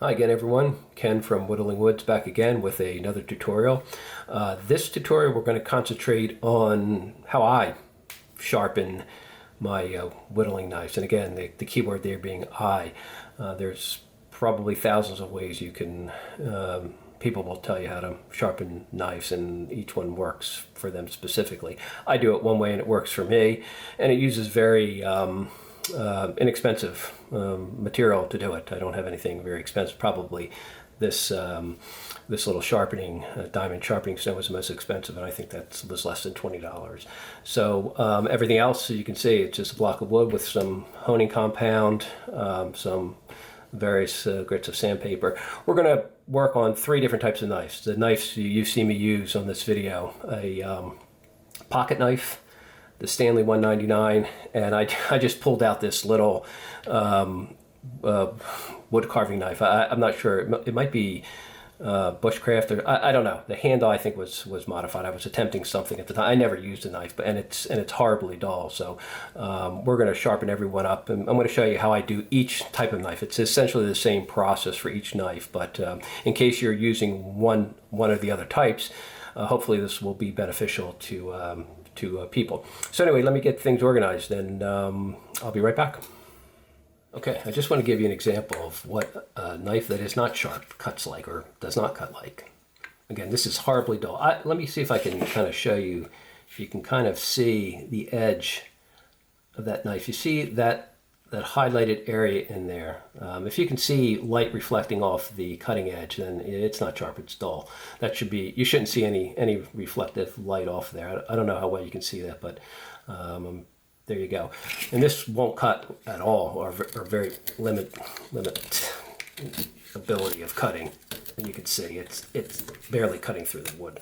Hi again everyone, Ken from Whittling Woods back again with another tutorial. This tutorial we're going to concentrate on how I sharpen my whittling knives. And again, the key word there being I. There's probably thousands of ways you can, people will tell you how to sharpen knives and each one works for them specifically. I do it one way and it works for me, and it uses very inexpensive material to do it. I don't have anything very expensive. Probably this this little sharpening diamond sharpening stone was the most expensive, and I think that was less than $20. So everything else, you can see, it's just a block of wood with some honing compound, some various grits of sandpaper. We're going to work on 3 different types of knives. The knives you see me use on this video: a pocket knife, the Stanley 199, and I just pulled out this little wood carving knife. I'm not sure, it might be bushcraft, or I don't know. The handle I think was modified. I was attempting something at the time. I never used a knife, but it's horribly dull. So we're going to sharpen everyone up, and I'm going to show you how I do each type of knife. It's essentially the same process for each knife, but in case you're using one of the other types, hopefully this will be beneficial to people. So anyway, let me get things organized, and I'll be right back. Okay, I just want to give you an example of what a knife that is not sharp cuts like, or does not cut like. Again, this is horribly dull. Let me see if I can kind of show you, if you can kind of see the edge of that knife. You see that highlighted area in there. If you can see light reflecting off the cutting edge, then it's not sharp, it's dull. That should be, you shouldn't see any reflective light off there. I don't know how well you can see that, but there you go. And this won't cut at all, or very limit ability of cutting. And you can see it's barely cutting through the wood.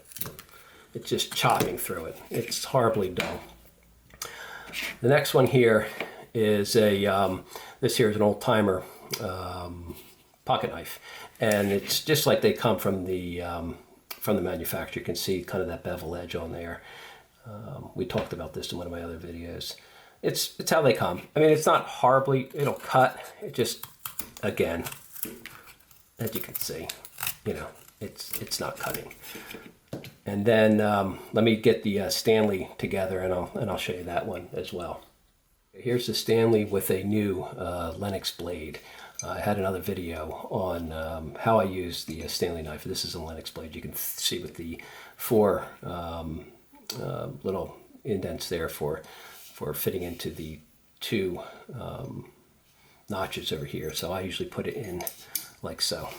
It's just chopping through it. It's horribly dull. The next one here is this here is an old-timer pocket knife, and it's just like they come from the manufacturer. You can see kind of that bevel edge on there. We talked about this in one of my other videos. It's how they come. I mean, it's not horribly, it'll cut. It just, again, as you can see, you know, it's not cutting. And then let me get the Stanley together, and I'll show you that one as well. Here's the Stanley with a new Lennox blade. I had another video on how I use the Stanley knife. This is a Lennox blade. You can see with the 4 little indents there for fitting into the 2 notches over here. So I usually put it in like so,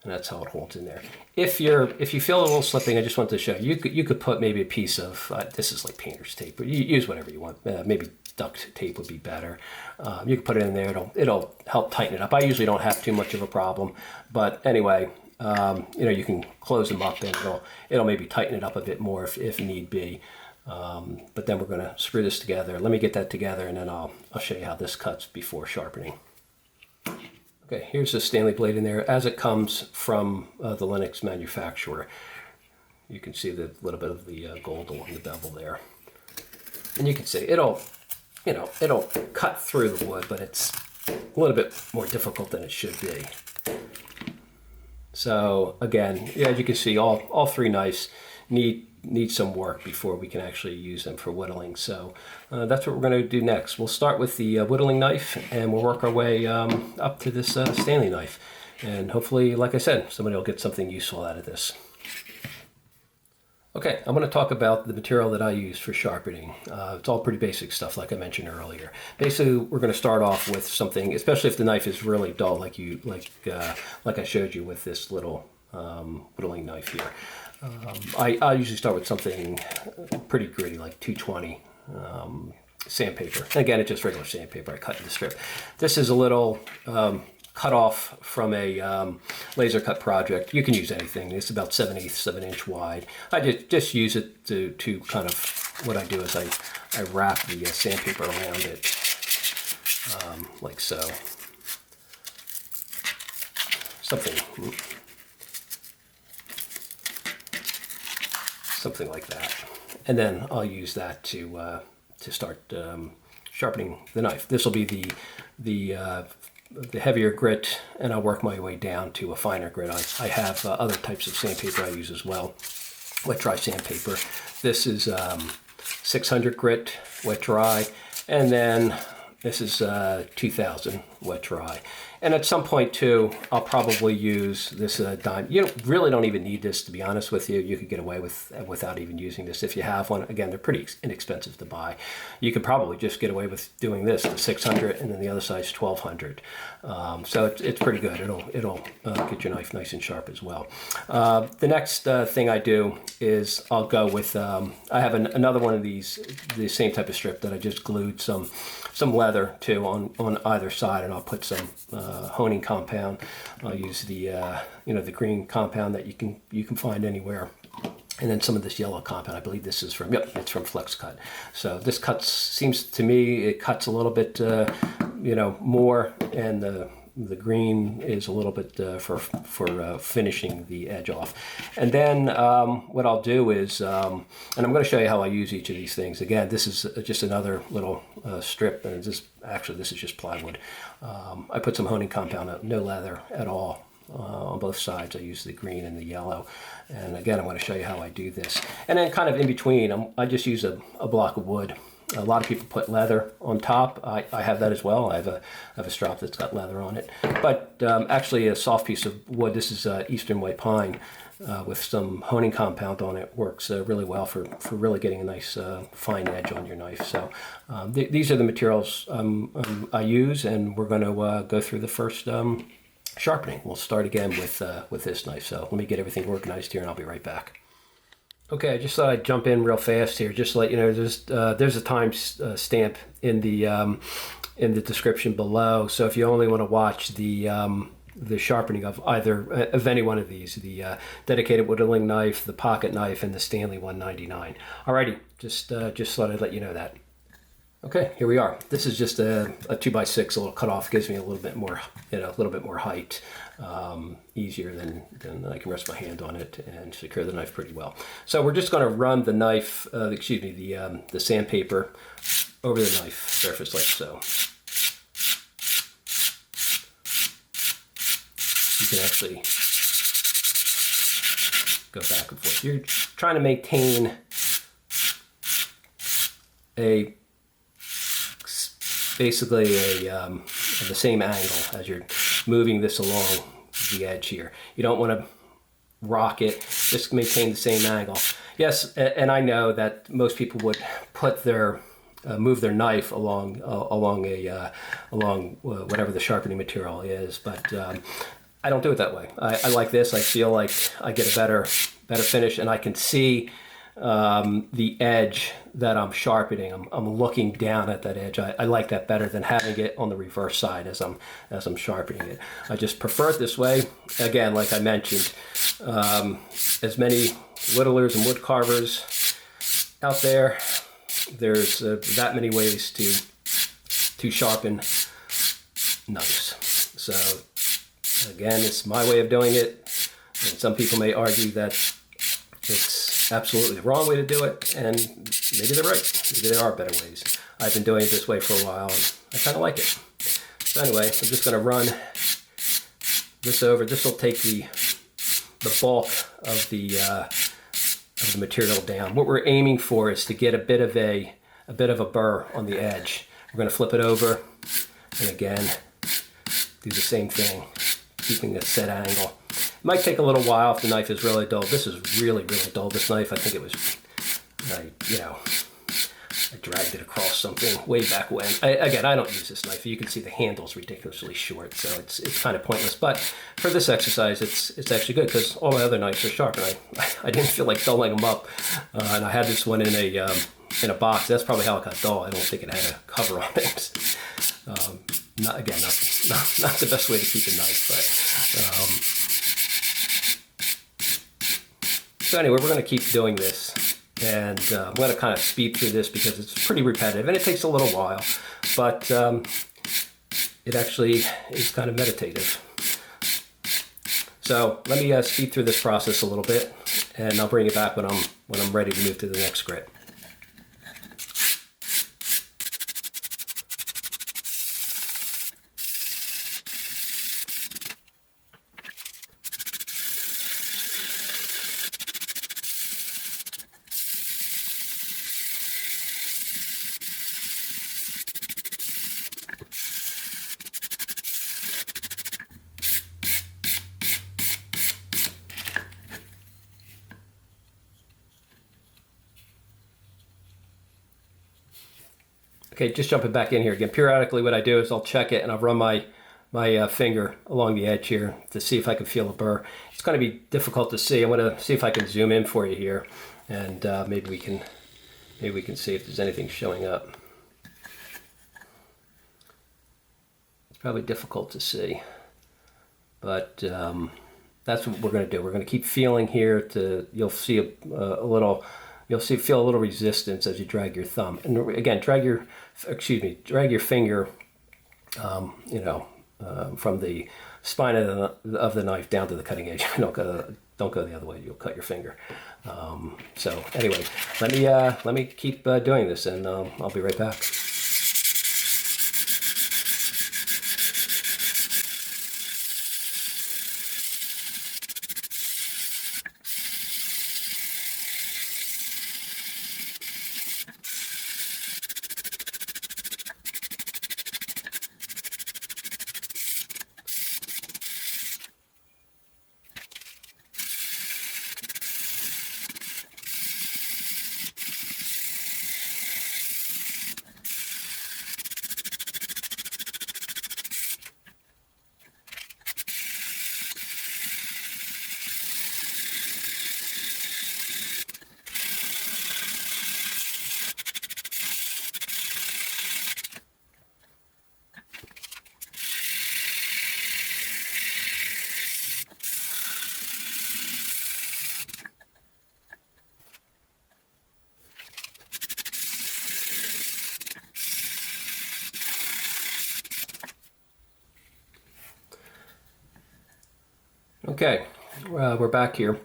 and that's how it holds in there. If you feel a little slipping, I just wanted to show you. You could put maybe a piece of this is like painter's tape, but you use whatever you want. Maybe duct tape would be better. You can put it in there. It'll help tighten it up. I usually don't have too much of a problem, but anyway, you know, you can close them up, and it'll maybe tighten it up a bit more if need be. But then we're going to screw this together. Let me get that together, and then I'll show you how this cuts before sharpening. Okay, here's the Stanley blade in there as it comes from the Lennox manufacturer. You can see the little bit of the gold along the bevel there, and you can see it'll cut through the wood, but it's a little bit more difficult than it should be. So again, yeah, as you can see, all 3 knives need some work before we can actually use them for whittling. So that's what we're going to do next. We'll start with the whittling knife, and we'll work our way up to this Stanley knife. And hopefully, like I said, somebody will get something useful out of this. Okay, I'm going to talk about the material that I use for sharpening. It's all pretty basic stuff, like I mentioned earlier. Basically, we're going to start off with something, especially if the knife is really dull, like I showed you with this little whittling knife here. I usually start with something pretty gritty, like 220 sandpaper. And again, it's just regular sandpaper. I cut in the strip. This is a little cut off from a laser cut project. You can use anything. It's about 7/8 of an inch wide. I just use it to kind of, what I do is I wrap the sandpaper around it like so. Something like that, and then I'll use that to start sharpening the knife. This will be the the heavier grit, and I'll work my way down to a finer grit. I have other types of sandpaper I use as well. Wet dry sandpaper. This is 600 grit wet dry, and then this is 2000 wet dry. And at some point too, I'll probably use this dime. You really don't even need this, to be honest with you. You could get away without even using this if you have one. Again, they're pretty inexpensive to buy. You could probably just get away with doing this, the 600, and then the other side's 1200. So it's pretty good. It'll get your knife nice and sharp as well. The next thing I do is I'll go with, I have another one of these, the same type of strip that I just glued some leather to on either side, and I'll put some honing compound. I'll use the the green compound that you can find anywhere, and then some of this yellow compound. I believe this is from it's from Flex Cut. So this seems to me it cuts a little bit more, and the green is a little bit for finishing the edge off. And then what I'll do is, and I'm going to show you how I use each of these things. Again, this is just another little strip, and this is just plywood. I put some honing compound, no leather at all. On both sides, I use the green and the yellow. And again, I'm going to show you how I do this. And then kind of in between, I just use a block of wood. A lot of people put leather on top. I have that as well. I have a strap that's got leather on it. But actually a soft piece of wood, this is Eastern White Pine with some honing compound on it, works really well for really getting a nice fine edge on your knife. So these are the materials I use, and we're going to go through the first sharpening. We'll start again with this knife. So let me get everything organized here, and I'll be right back. Okay, I just thought I'd jump in real fast here, just to let you know there's a time stamp in the description below. So if you only want to watch the sharpening of any one of these, the dedicated whittling knife, the pocket knife, and the Stanley 199. Alrighty, just thought I'd let you know that. Okay, here we are. This is just a 2x6, a little cutoff, gives me a little bit more, height, easier than I can rest my hand on it and secure the knife pretty well. So we're just going to run the knife, the sandpaper over the knife surface like so. You can actually go back and forth. You're trying to maintain basically the same angle as you're moving this along the edge here. You don't want to rock it, just maintain the same angle. Yes, and I know that most people would put their move their knife along whatever the sharpening material is, but I don't do it that way. I like this. I feel like I get a better finish, and I can see the edge that I'm sharpening. I'm looking down at that edge. I like that better than having it on the reverse side as I'm sharpening it. I just prefer it this way. Again, like I mentioned, as many whittlers and wood carvers out there, there's that many ways to sharpen knives. So again, it's my way of doing it, and some people may argue that it's absolutely the wrong way to do it, and maybe they're right. Maybe there are better ways. I've been doing it this way for a while, and I kind of like it. So anyway, I'm just going to run this over. This will take the bulk of the material down. What we're aiming for is to get a bit of a burr on the edge. We're going to flip it over, and again, do the same thing, keeping a set angle. It might take a little while if the knife is really dull. This is really, really dull. This knife, I think it was, I dragged it across something way back when. Again, I don't use this knife. You can see the handle's ridiculously short, so it's kind of pointless. But for this exercise, it's actually good because all my other knives are sharp, and I didn't feel like dulling them up. And I had this one in a box. That's probably how it got dull. I don't think it had a cover on it. Not the best way to keep a knife, but. So anyway, we're going to keep doing this, and I'm going to kind of speed through this because it's pretty repetitive, and it takes a little while, but it actually is kind of meditative. So let me speed through this process a little bit, and I'll bring it back when I'm ready to move to the next grit. Okay, just jumping back in here again. Periodically what I do is I'll check it and I'll run my finger along the edge here to see if I can feel a burr. It's going to be difficult to see. I'm going to see if I can zoom in for you here, and maybe we can see if there's anything showing up. It's probably difficult to see, but that's what we're going to do. We're going to keep feeling here. You'll see a little. Feel a little resistance as you drag your thumb, and again, drag your finger, from the spine of the knife down to the cutting edge. Don't go the other way. You'll cut your finger. So anyway, let me keep doing this, and I'll be right back. Okay, we're back here.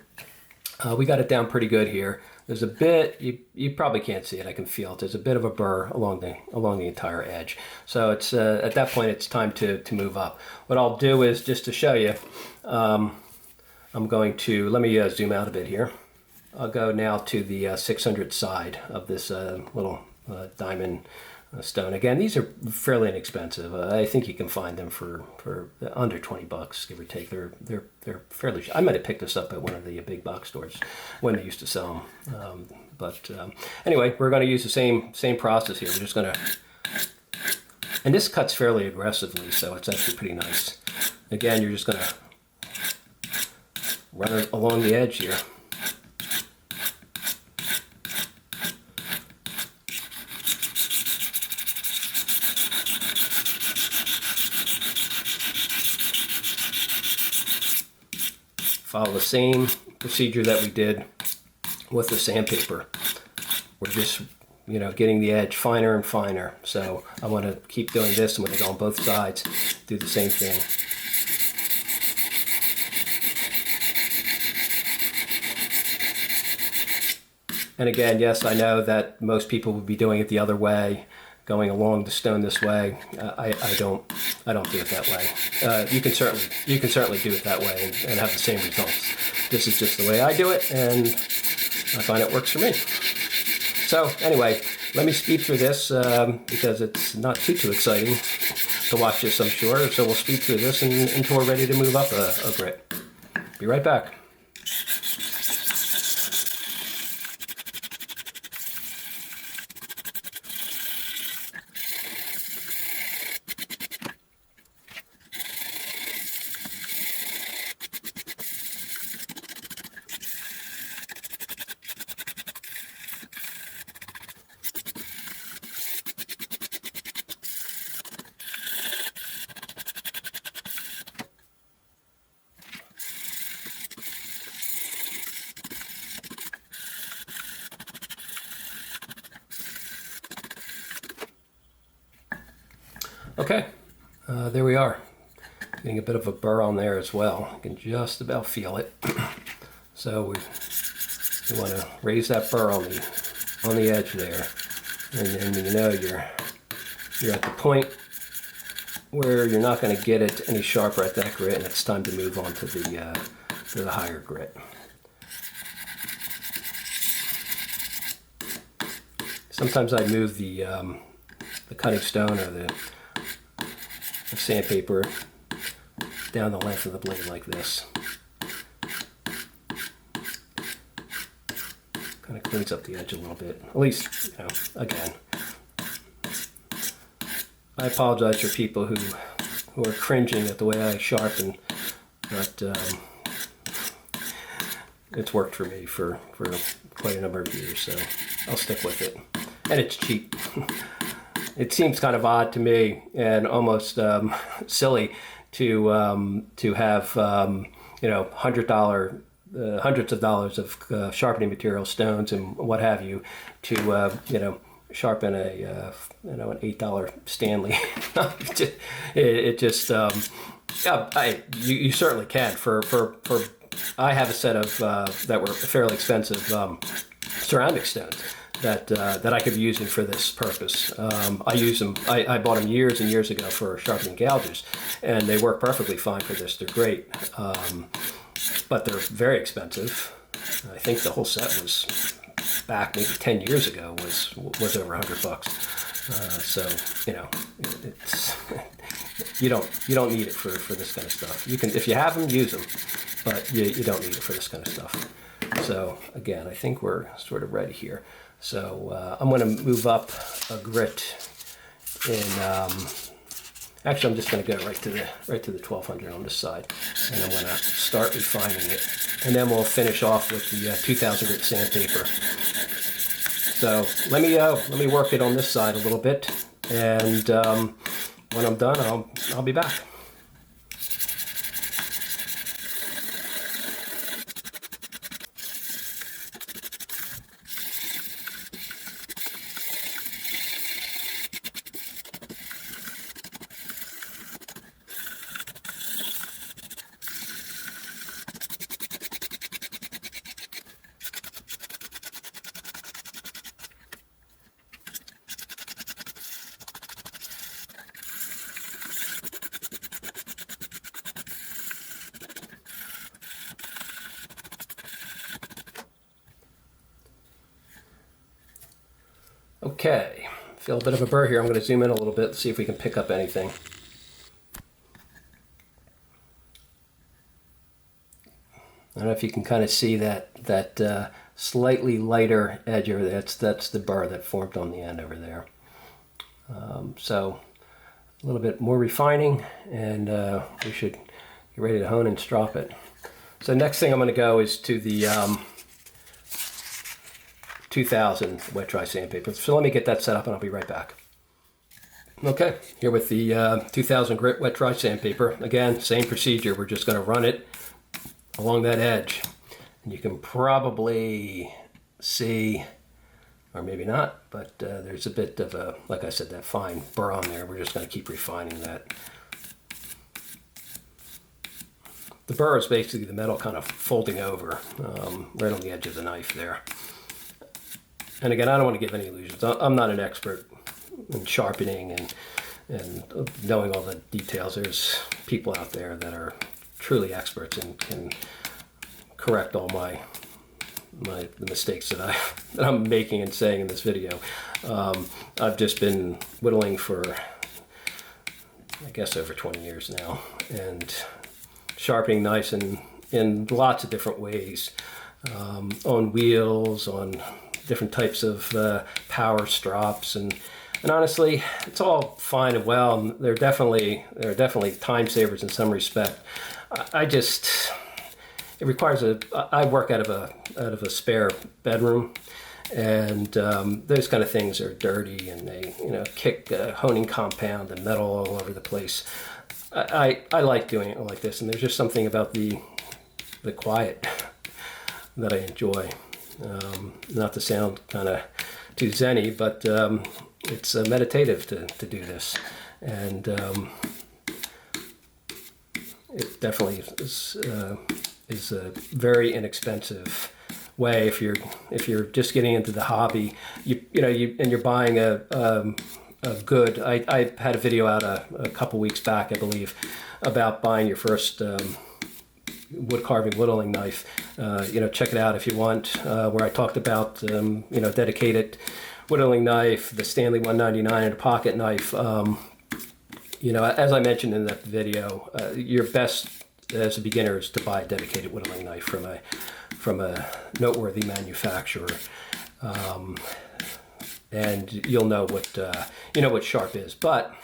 We got it down pretty good here. There's a bit, you probably can't see it, I can feel it. There's a bit of a burr along the entire edge. So it's at that point it's time to move up. What I'll do is, just to show you, I'm going to, let me zoom out a bit here. I'll go now to the 600 side of this little diamond stone. Again, these are fairly inexpensive. I think you can find them for under 20 bucks, give or take. They're fairly. I might have picked this up at one of the big box stores when they used to sell them. Anyway, we're going to use the same process here. We're just going to, and this cuts fairly aggressively, so it's actually pretty nice. Again, you're just going to run it along the edge here. Follow the same procedure that we did with the sandpaper. We're just, getting the edge finer and finer. So I want to keep doing this. I'm going to go on both sides, do the same thing. And again, yes, I know that most people would be doing it the other way, going along the stone this way. I don't do it that way. You can certainly do it that way and have the same results. This is just the way I do it, and I find it works for me. So anyway, let me speed through this because it's not too exciting to watch this, I'm sure. So we'll speed through this until we're ready to move up a grit. Be right back. Okay, there we are. Getting a bit of a burr on there as well. I can just about feel it. So we want to raise that burr on the edge there, and then you're at the point where you're not going to get it any sharper at that grit, and it's time to move on to the higher grit. Sometimes I move the cutting stone or the sandpaper down the length of the blade like this. Kind of cleans up the edge a little bit. At least, again, I apologize for people who are cringing at the way I sharpen, but it's worked for me for quite a number of years, so I'll stick with it. And it's cheap. It seems kind of odd to me and almost silly to have hundreds of dollars of sharpening material, stones and what have you, to sharpen a an $8 Stanley. You certainly can. For I have a set of that were fairly expensive ceramic stones that I could be using for this purpose. I use them. I bought them years and years ago for sharpening gougers, and they work perfectly fine for this. They're great, but they're very expensive. I think the whole set was back maybe 10 years ago was over $100. So it's you don't need it for this kind of stuff. You can, if you have them, use them, but you don't need it for this kind of stuff. So again, I think we're sort of ready here. So I'm going to move up a grit in. Actually, I'm just going to go right to the 1200 on this side, and I'm going to start refining it, and then we'll finish off with the 2000 grit sandpaper. So let me work it on this side a little bit, and when I'm done, I'll be back. Okay, feel a bit of a burr here. I'm going to zoom in a little bit, see if we can pick up anything. I don't know if you can kind of see that slightly lighter edge over there. That's the burr that formed on the end over there. So a little bit more refining, and we should get ready to hone and strop it. So next thing I'm going to go is to the 2000 wet dry sandpaper. So let me get that set up and I'll be right back. Okay, here with the 2000 grit wet dry sandpaper. Again, same procedure. We're just going to run it along that edge. And you can probably see, or maybe not, but there's a bit of a, like I said, that fine burr on there. We're just going to keep refining that. The burr is basically the metal kind of folding over right on the edge of the knife there. And again, I don't want to give any illusions. I'm not an expert in sharpening and knowing all the details. There's people out there that are truly experts and can correct all the mistakes that I'm making and saying in this video. I've just been whittling for, I guess, over 20 years now, and sharpening knives in lots of different ways, on wheels, on different types of power strops, and honestly, it's all fine and well. And there are definitely time savers in some respect. It requires I work out of a spare bedroom, and those kind of things are dirty, and they kick honing compound and metal all over the place. I like doing it like this, and there's just something about the quiet that I enjoy. Not to sound kind of too zen-y, but it's meditative to do this, and it definitely is a very inexpensive way if you're just getting into the hobby. And you're buying a good. I had a video out a couple weeks back, I believe, about buying your first wood carving whittling knife. Check it out if you want, where I talked about dedicated whittling knife, the Stanley 199, and a pocket knife. As I mentioned in that video, your best as a beginner is to buy a dedicated whittling knife from a noteworthy manufacturer, and you'll know what sharp is. But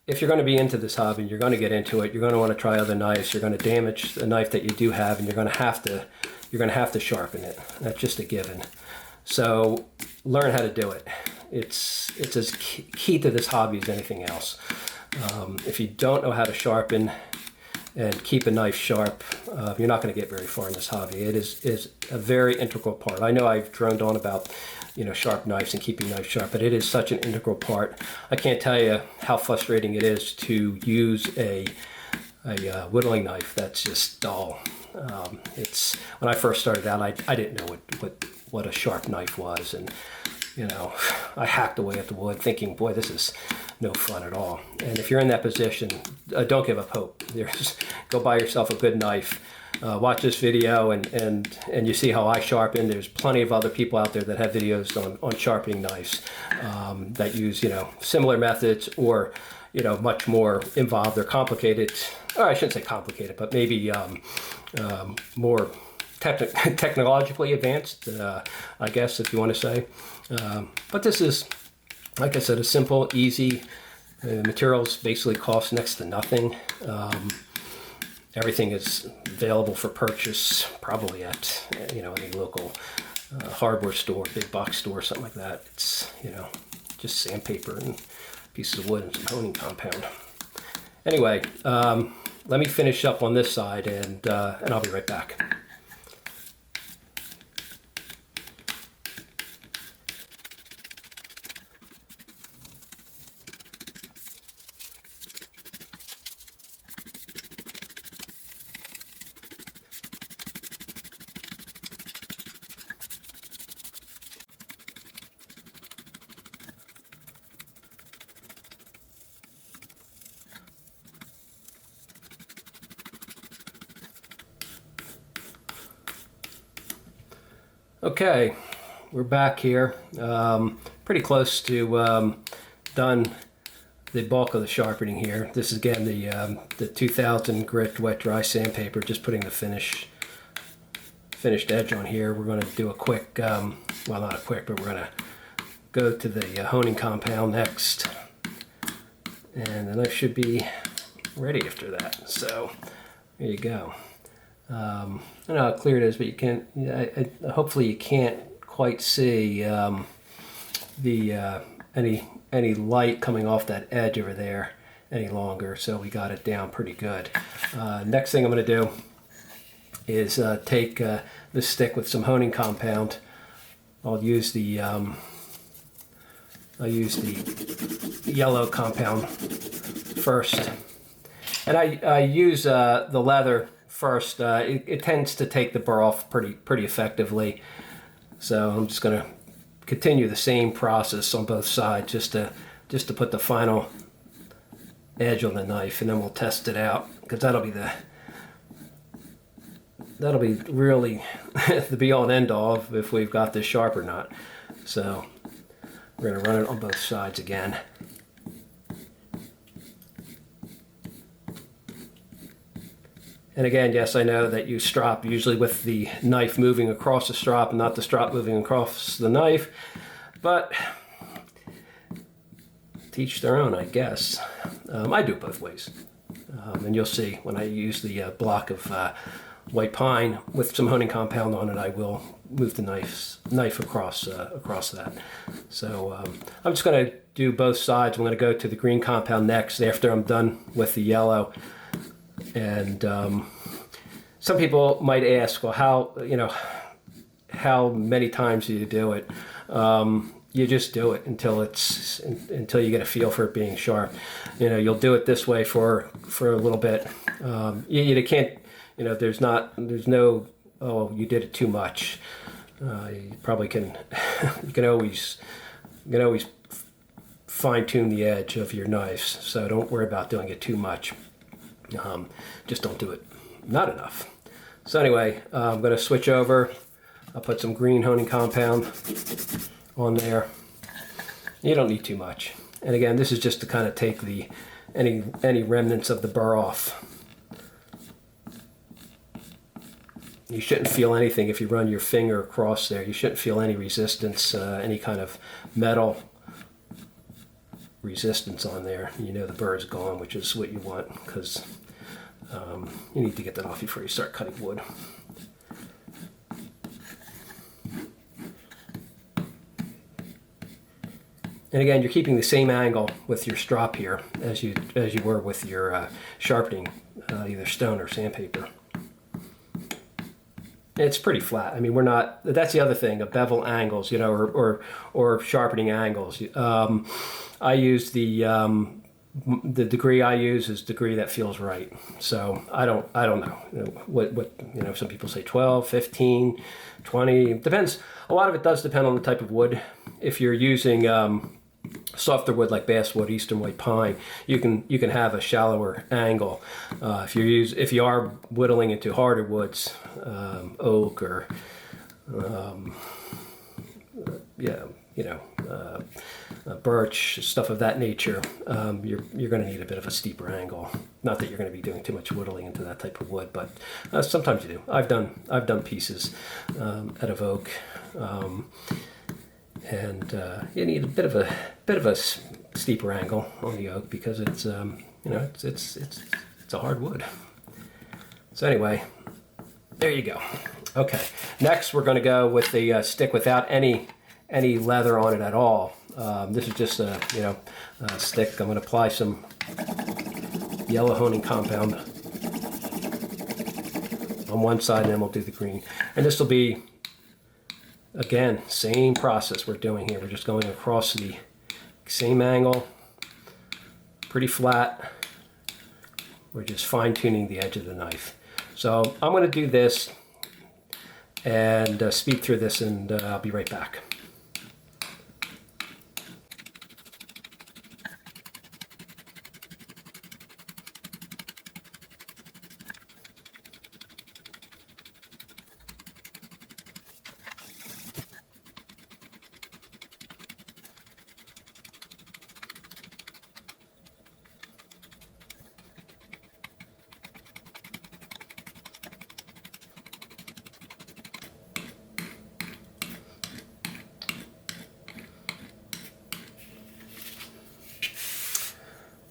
if you're going to be into this hobby, you're going to get into it, you're going to want to try other knives, you're going to damage the knife that you do have, and you're going to have to sharpen it. That's just a given. So learn how to do it. It's as key to this hobby as anything else. If you don't know how to sharpen and keep a knife sharp, you're not going to get very far in this hobby. It is a very integral part. I know I've droned on about, you know, sharp knives and keeping knives sharp, but it is such an integral part. I can't tell you how frustrating it is to use a whittling knife that's just dull. It's when I first started out, I didn't know what a sharp knife was, and you know, I hacked away at the wood thinking, boy, this is no fun at all. And if you're in that position, don't give up hope. Go buy yourself a good knife. Watch this video and you see how I sharpen. There's plenty of other people out there that have videos on sharpening knives that use, you know, similar methods, or, you know, much more involved or complicated. Or I shouldn't say complicated, but maybe more technologically advanced, I guess, if you want to say. But this is, like I said, a simple, easy. Materials basically cost next to nothing. Everything is available for purchase, probably at, you know, any local hardware store, big box store, something like that. It's, you know, just sandpaper and pieces of wood and some honing compound. Anyway, let me finish up on this side, and I'll be right back. Okay, we're back here. Pretty close to done the bulk of the sharpening here. This is again the 2000 grit wet dry sandpaper, just putting the finished edge on here. We're going to do a quick, well, not a quick, but we're going to go to the honing compound next, and the knife should be ready after that. So there you go. I don't know how clear it is, but you can't. Hopefully, you can't quite see any light coming off that edge over there any longer. So we got it down pretty good. Next thing I'm going to do is take this stick with some honing compound. I'll use the yellow compound first, and I use the leather first. It tends to take the burr off pretty effectively, so I'm just going to continue the same process on both sides, just to put the final edge on the knife, and then we'll test it out, because that'll be really the be-all and end-all of if we've got this sharp or not. So we're going to run it on both sides again. And again, yes, I know that you strop usually with the knife moving across the strop and not the strop moving across the knife, but teach their own, I guess. I do it both ways. And you'll see when I use the block of white pine with some honing compound on it, I will move the knife across that. So I'm just going to do both sides. I'm going to go to the green compound next after I'm done with the yellow. And some people might ask, well, how many times do you do it? You just do it until you get a feel for it being sharp. You know, you'll do it this way for a little bit. You can't, you know, there's no, oh, you did it too much. You probably can, you can always fine tune the edge of your knives. So don't worry about doing it too much. Just don't do it not enough. So anyway, I'm going to switch over. I'll put some green honing compound on there. You don't need too much. And again, this is just to kind of take any remnants of the burr off. You shouldn't feel anything if you run your finger across there. You shouldn't feel any resistance, any kind of metal resistance on there. You know the burr is gone, which is what you want, because you need to get that off before you start cutting wood. And again, you're keeping the same angle with your strop here as you were with your sharpening either stone or sandpaper. It's pretty flat. I mean, we're not. That's the other thing of bevel angles, you know, or sharpening angles. I use the degree I use is degree that feels right. So I don't know what you know. Some people say 12, 15, 20. It depends. A lot of it does depend on the type of wood. If you're using softer wood like basswood, eastern white pine, you can have a shallower angle. If you are whittling into harder woods, oak or birch, stuff of that nature, you're going to need a bit of a steeper angle. Not that you're going to be doing too much whittling into that type of wood, but sometimes you do. I've done pieces out of oak. And you need a bit of a steeper angle on the oak because it's it's a hard wood. So anyway, there you go. Okay, next we're going to go with the stick without any leather on it at all. This is just a stick. I'm going to apply some yellow honing compound on one side, and then we'll do the green. And this will be, again, same process we're doing here. We're just going across the same angle, pretty flat. We're just fine-tuning the edge of the knife. So I'm going to do this and speed through this, and I'll be right back.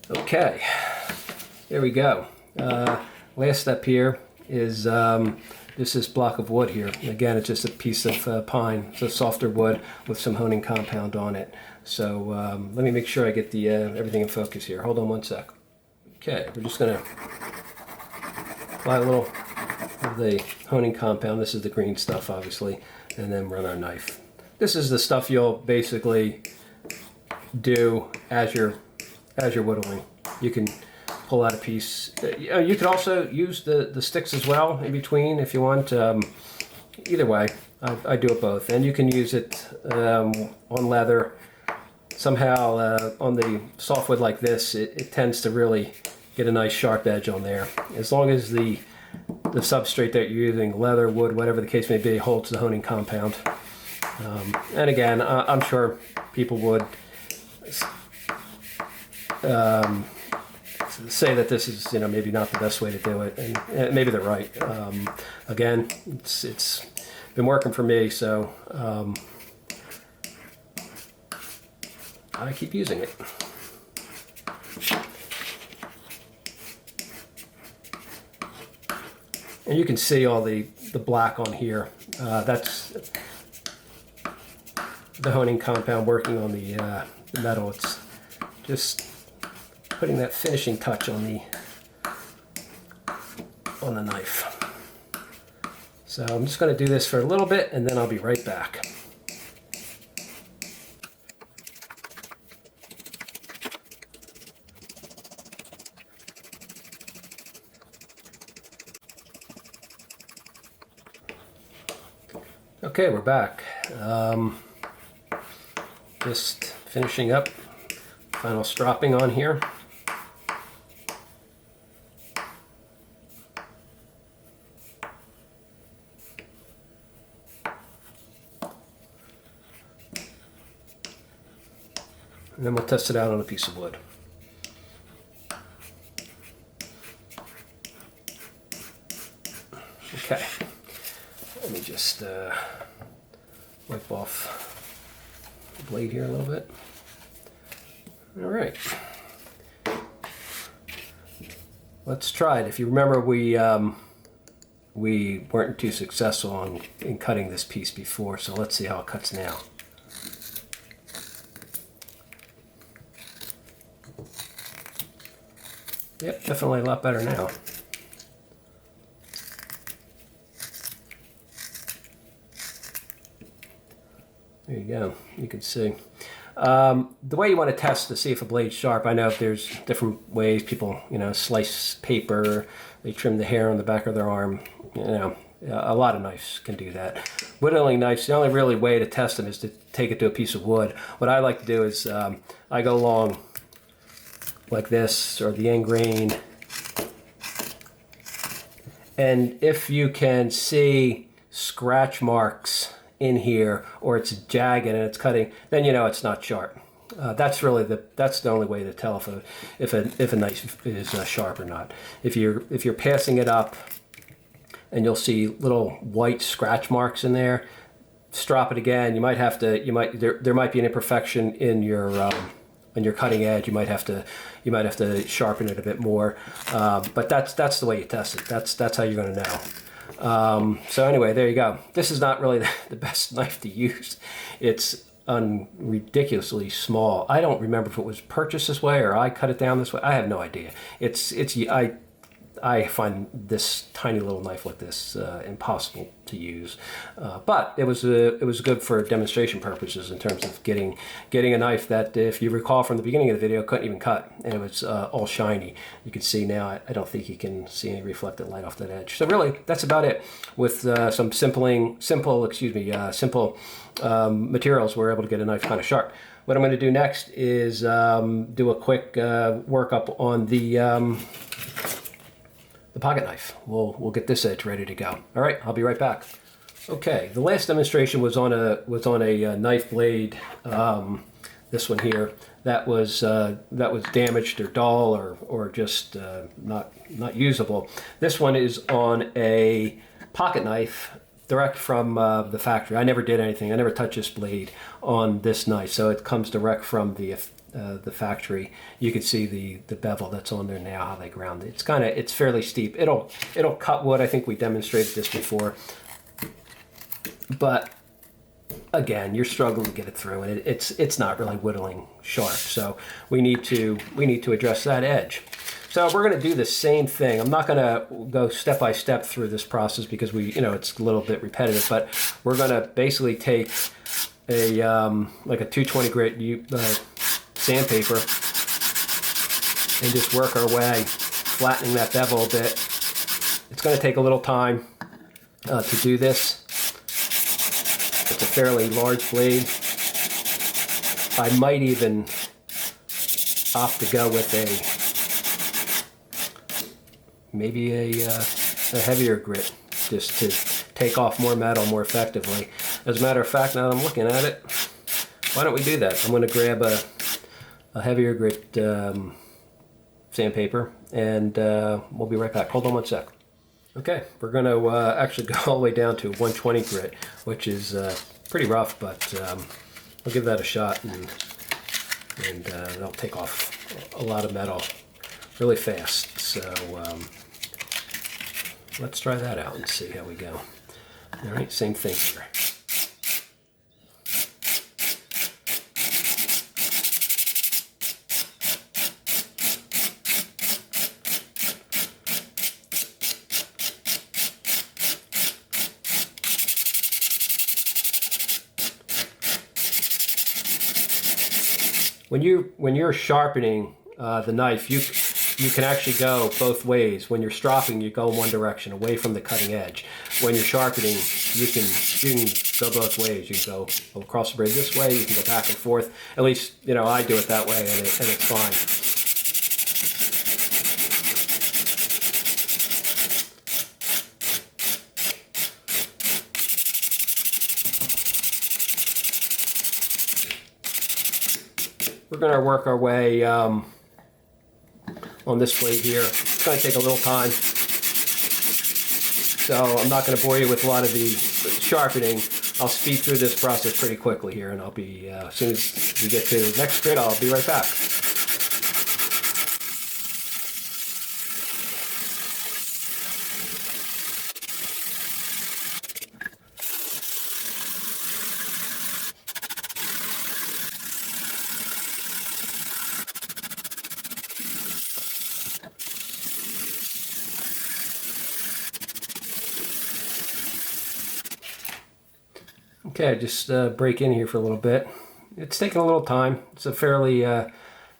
Okay, there we go. Last step here is this block of wood here. Again, it's just a piece of pine. It's a softer wood with some honing compound on it. So let me make sure I get the everything in focus here. Hold on one sec. Okay, we're just going to apply a little of the honing compound. This is the green stuff, obviously, and then run our knife. This is the stuff you'll basically do as you're whittling. You can pull out a piece. You could also use the sticks as well in between if you want. Either way, I do it both. And you can use it on leather. Somehow on the softwood like this, it tends to really get a nice sharp edge on there. As long as the substrate that you're using, leather, wood, whatever the case may be, holds the honing compound. And again, I'm sure people would say that this is maybe not the best way to do it, and maybe they're right. Again, it's been working for me, so I keep using it. And you can see all the black on here. That's the honing compound working on the metal. It's just putting that finishing touch on the knife. So I'm just going to do this for a little bit, and then I'll be right back. Okay, we're back. Just finishing up, final stropping on here. And then we'll test it out on a piece of wood. Okay, let me just wipe off the blade here a little bit. All right. Let's try it. If you remember, we weren't too successful in cutting this piece before, so let's see how it cuts now. Yep, definitely a lot better now. There you go. You can see. The way you want to test to see if a blade's sharp, I know there's different ways. People, slice paper, they trim the hair on the back of their arm. A lot of knives can do that. Whittling knives, the only really way to test them is to take it to a piece of wood. What I like to do is I go along like this, or the end grain. And if you can see scratch marks in here, or it's jagged and it's cutting, then you know it's not sharp. That's the only way to tell if a knife is sharp or not. If you're passing it up and you'll see little white scratch marks in there, strop it again. You might have to. There might be an imperfection in your cutting edge. You might have to sharpen it a bit more. But that's the way you test it. That's how you're going to know. So anyway, there you go. This is not really the best knife to use. It's ridiculously small. I don't remember if it was purchased this way or I cut it down this way. I have no idea. I find this tiny little knife like this impossible to use, but it was good for demonstration purposes in terms of getting a knife that, if you recall from the beginning of the video, couldn't even cut, and it was all shiny. You can see now. I don't think you can see any reflected light off that edge. So really, that's about it. With some simple materials, we're able to get a knife kind of sharp. What I'm going to do next is do a quick workup on the pocket knife. We'll get this edge ready to go. All right, I'll be right back. Okay, the last demonstration was on a knife blade. This one here that was damaged or dull or just not usable. This one is on a pocket knife direct from the factory. I never did anything. I never touched this blade on this knife, so it comes direct from the factory. You can see the bevel that's on there now, how they ground it. It's fairly steep. It'll cut wood. I think we demonstrated this before, but again, you're struggling to get it through, and it's not really whittling sharp. So we need to address that edge. So we're going to do the same thing. I'm not going to go step by step through this process because it's a little bit repetitive, but we're going to basically take a 220 grit sandpaper and just work our way, flattening that bevel a bit. It's going to take a little time to do this. It's a fairly large blade. I might even opt to go with maybe a heavier grit, just to take off more metal more effectively. As a matter of fact, now that I'm looking at it, why don't we do that? I'm going to grab a heavier grit sandpaper, and we'll be right back. Hold on one sec. Okay, we're going to actually go all the way down to 120 grit, which is pretty rough, but I'll give that a shot, and that'll take off a lot of metal really fast. So let's try that out and see how we go. All right, same thing here. When you're sharpening the knife, you can actually go both ways. When you're stropping, you go in one direction, away from the cutting edge. When you're sharpening, you can go both ways. You can go across the blade this way. You can go back and forth. At least I do it that way, and it's fine. We're going to work our way on this blade here. It's going to take a little time, so I'm not going to bore you with a lot of the sharpening. I'll speed through this process pretty quickly here, and I'll be as soon as we get to the next grit, I'll be right back. Okay, just break in here for a little bit. It's taking a little time. It's a fairly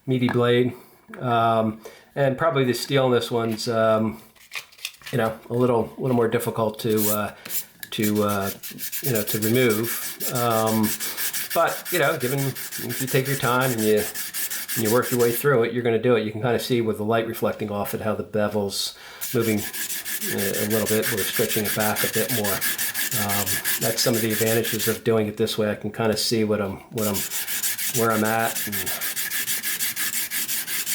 meaty blade, and probably the steel in this one's you know, a little more difficult to you know, to remove. But you know, if you take your time and you work your way through it, you're going to do it. You can kind of see with the light reflecting off it how the bevel's moving a little bit. We're stretching it back a bit more. That's some of the advantages of doing it this way. I can kind of see where I'm at,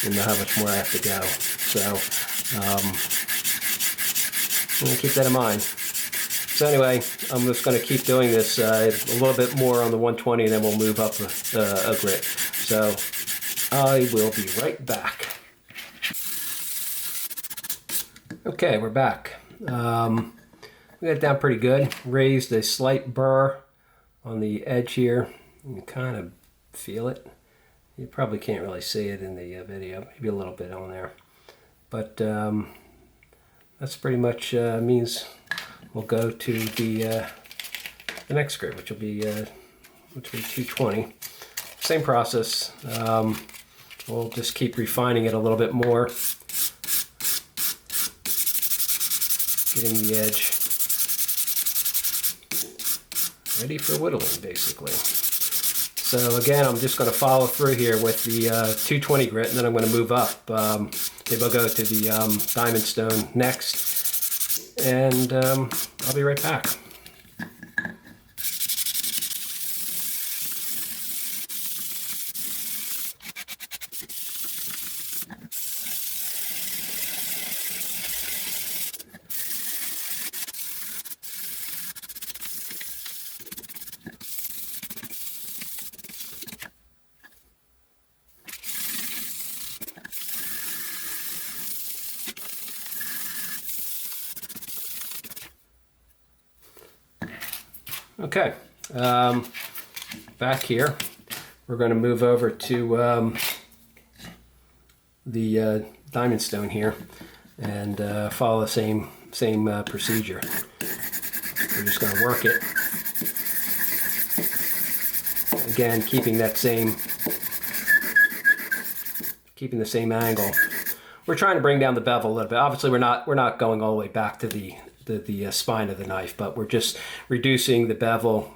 and know how much more I have to go. So I'm going to keep that in mind. So anyway, I'm just going to keep doing this a little bit more on the 120, and then we'll move up a grit. So I will be right back. Okay, we're back. We got it down pretty good. Raised a slight burr on the edge here. You can kind of feel it. You probably can't really see it in the video. Maybe a little bit on there. But that's pretty much means we'll go to the next grit, which will be 220. Same process. We'll just keep refining it a little bit more, getting the edge ready for whittling, basically. So again, I'm just going to follow through here with the 220 grit, and then I'm going to move up. Maybe I'll go to the diamond stone next, and I'll be right back. Okay, back here, we're going to move over to the diamond stone here and follow the same procedure. We're just going to work it. Again, keeping the same angle. We're trying to bring down the bevel a little bit. Obviously, we're not going all the way back to the spine of the knife, but we're just reducing the bevel,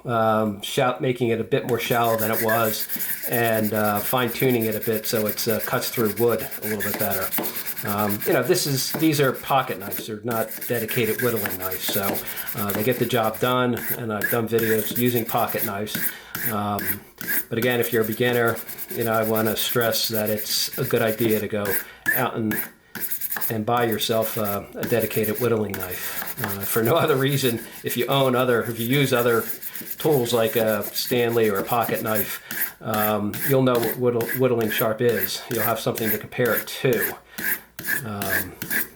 making it a bit more shallow than it was, and fine-tuning it a bit so it cuts through wood a little bit better. You know, these are pocket knives. They're not dedicated whittling knives, so they get the job done, and I've done videos using pocket knives. But again, if you're a beginner, you know, I want to stress that it's a good idea to go out and buy yourself a dedicated whittling knife. For no other reason, if you use other tools like a Stanley or a pocket knife, you'll know what whittling sharp is. You'll have something to compare it to.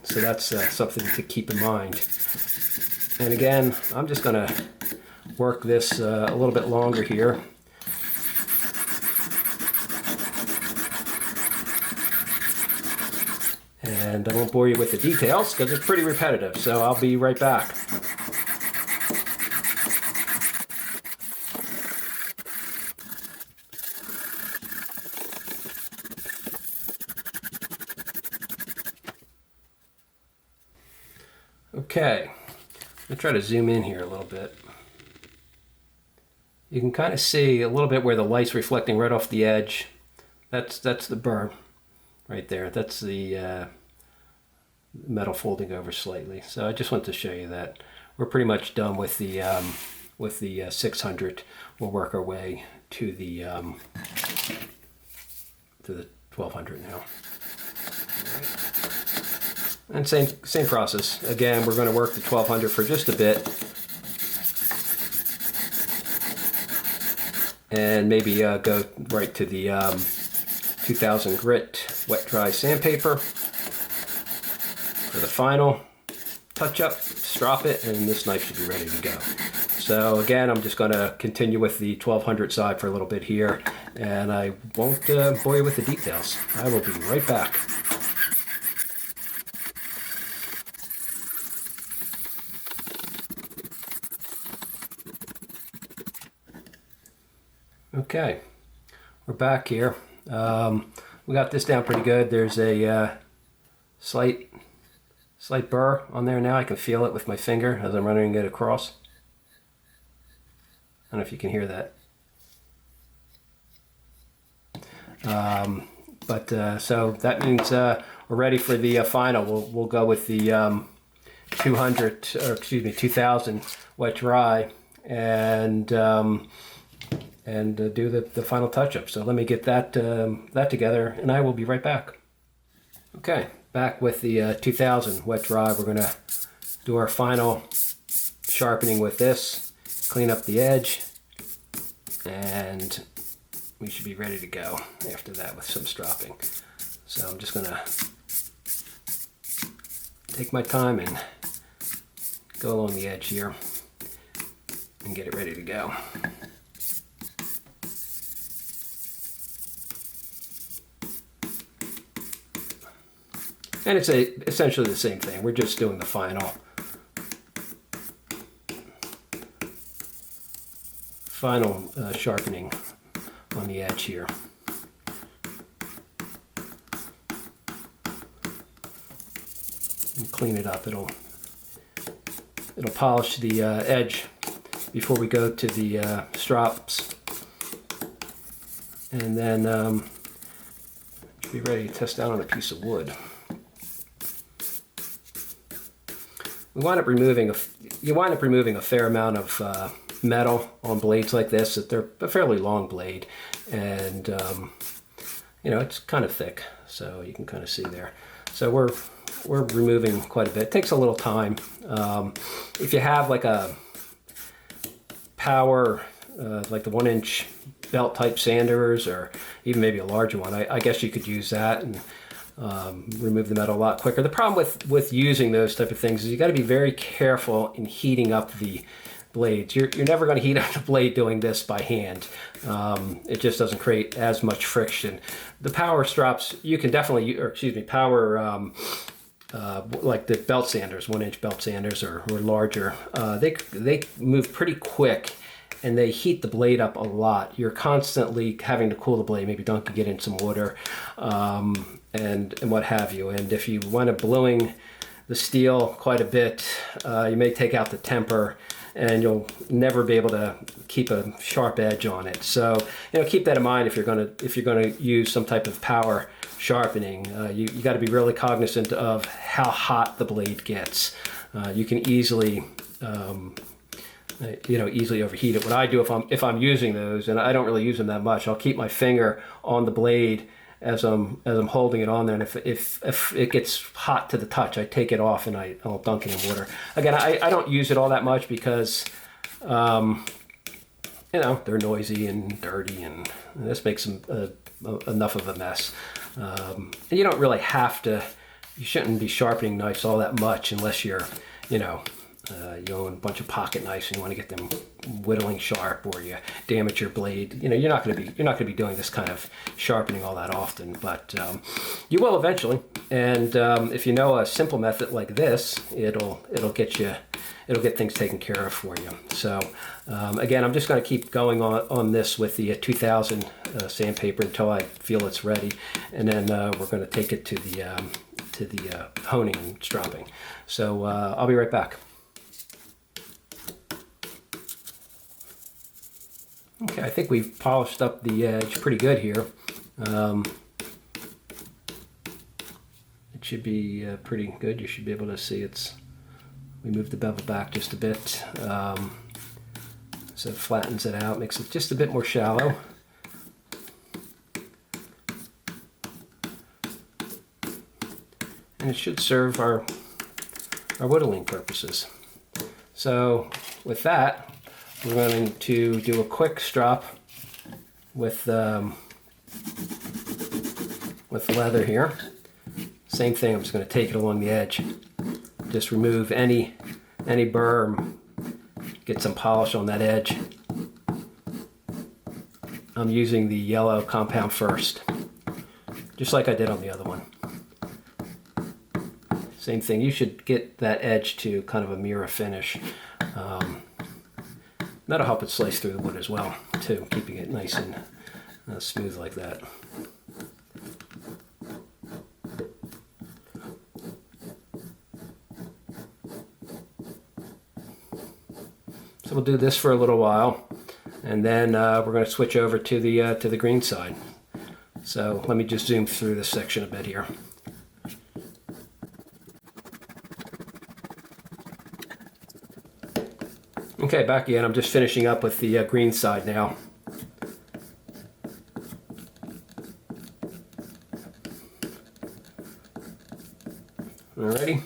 So that's something to keep in mind. And again, I'm just going to work this a little bit longer here. And I won't bore you with the details because it's pretty repetitive, so I'll be right back. Okay, I'm going to try to zoom in here a little bit. You can kind of see a little bit where the light's reflecting right off the edge. That's the burr right there. That's the metal folding over slightly. So I just want to show you that. We're pretty much done with the 600. We'll work our way to the 1200 now. And same process. Again, we're going to work the 1200 for just a bit, and maybe go right to the 2000 grit wet dry sandpaper for the final touch up, strop it, and this knife should be ready to go. So again, I'm just going to continue with the 1200 side for a little bit here, and I won't bore you with the details. I will be right back. Okay, we're back here. We got this down pretty good. There's a slight burr on there now. I can feel it with my finger as I'm running it across. I don't know if you can hear that. So that means we're ready for the final. We'll go with the 2000 wet dry and do the final touch-up. So let me get that together, and I will be right back. Okay, back with the 2000 wet dry. We're going to do our final sharpening with this, clean up the edge, and we should be ready to go after that with some stropping. So I'm just going to take my time and go along the edge here and get it ready to go. And it's essentially the same thing. We're just doing the final sharpening on the edge here. And clean it up. It'll polish the edge before we go to the strops, and then should be ready to test out on a piece of wood. You wind up removing a fair amount of metal on blades like this. That they're a fairly long blade, and it's kind of thick, so you can kind of see there. So we're removing quite a bit. It takes a little time. If you have like a power, like the 1-inch belt type sanders, or even maybe a larger one, I guess you could use that and remove the metal a lot quicker. The problem with using those type of things is you got to be very careful in heating up the blades. You're never going to heat up the blade doing this by hand. It just doesn't create as much friction. The power strops, you can definitely, power like the belt sanders, 1-inch belt sanders or larger, they move pretty quick, and they heat the blade up a lot. You're constantly having to cool the blade, maybe dunk it in some water, and what have you. And if you wind up bluing the steel quite a bit, you may take out the temper, and you'll never be able to keep a sharp edge on it. So keep that in mind if you're gonna use some type of power sharpening. You got to be really cognizant of how hot the blade gets. You can easily easily overheat it. What I do if I'm using those, and I don't really use them that much, I'll keep my finger on the blade as I'm holding it on there, and if it gets hot to the touch, I take it off and I'll dunk it in water. Again, I don't use it all that much because they're noisy and dirty, and this makes them enough of a mess. And you don't really have to. You shouldn't be sharpening knives all that much unless you're you own a bunch of pocket knives and you want to get them whittling sharp, or you damage your blade. You're not going to be doing this kind of sharpening all that often, but you will eventually. And if you know a simple method like this, it'll get things taken care of for you. So again, I'm just going to keep going on this with the 2000 sandpaper until I feel it's ready, and then we're going to take it to the honing and stropping. So I'll be right back. Okay, I think we've polished up the edge pretty good here. It should be pretty good. You should be able to see we moved the bevel back just a bit. So it flattens it out, makes it just a bit more shallow. And it should serve our whittling purposes. So with that, we're going to do a quick strop with leather here. Same thing, I'm just going to take it along the edge. Just remove any burr, get some polish on that edge. I'm using the yellow compound first, just like I did on the other one. Same thing, you should get that edge to kind of a mirror finish. That'll help it slice through the wood as well, too, keeping it nice and smooth like that. So we'll do this for a little while, and then we're going to switch over to the green side. So let me just zoom through this section a bit here. Okay, back again. I'm just finishing up with the green side now. Alrighty.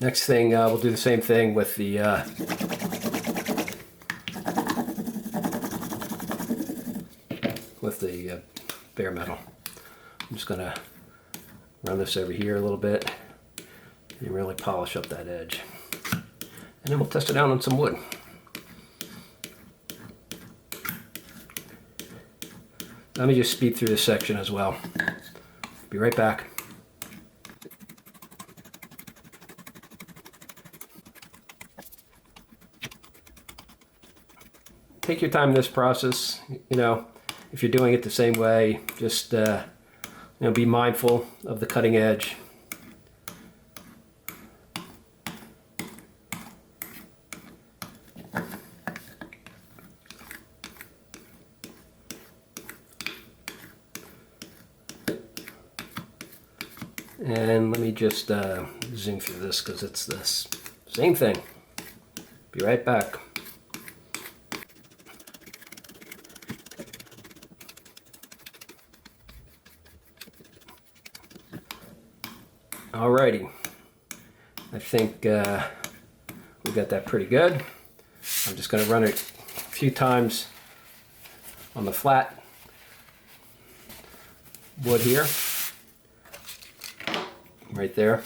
Next thing, we'll do the same thing with the bare metal. I'm just going to run this over here a little bit and really polish up that edge. And then we'll test it out on some wood. Let me just speed through this section as well. Be right back. Take your time in this process. You know, if you're doing it the same way, just be mindful of the cutting edge. And let me just zoom through this because it's this same thing. Be right back. Alrighty, I think we got that pretty good. I'm just going to run it a few times on the flat wood here, right there,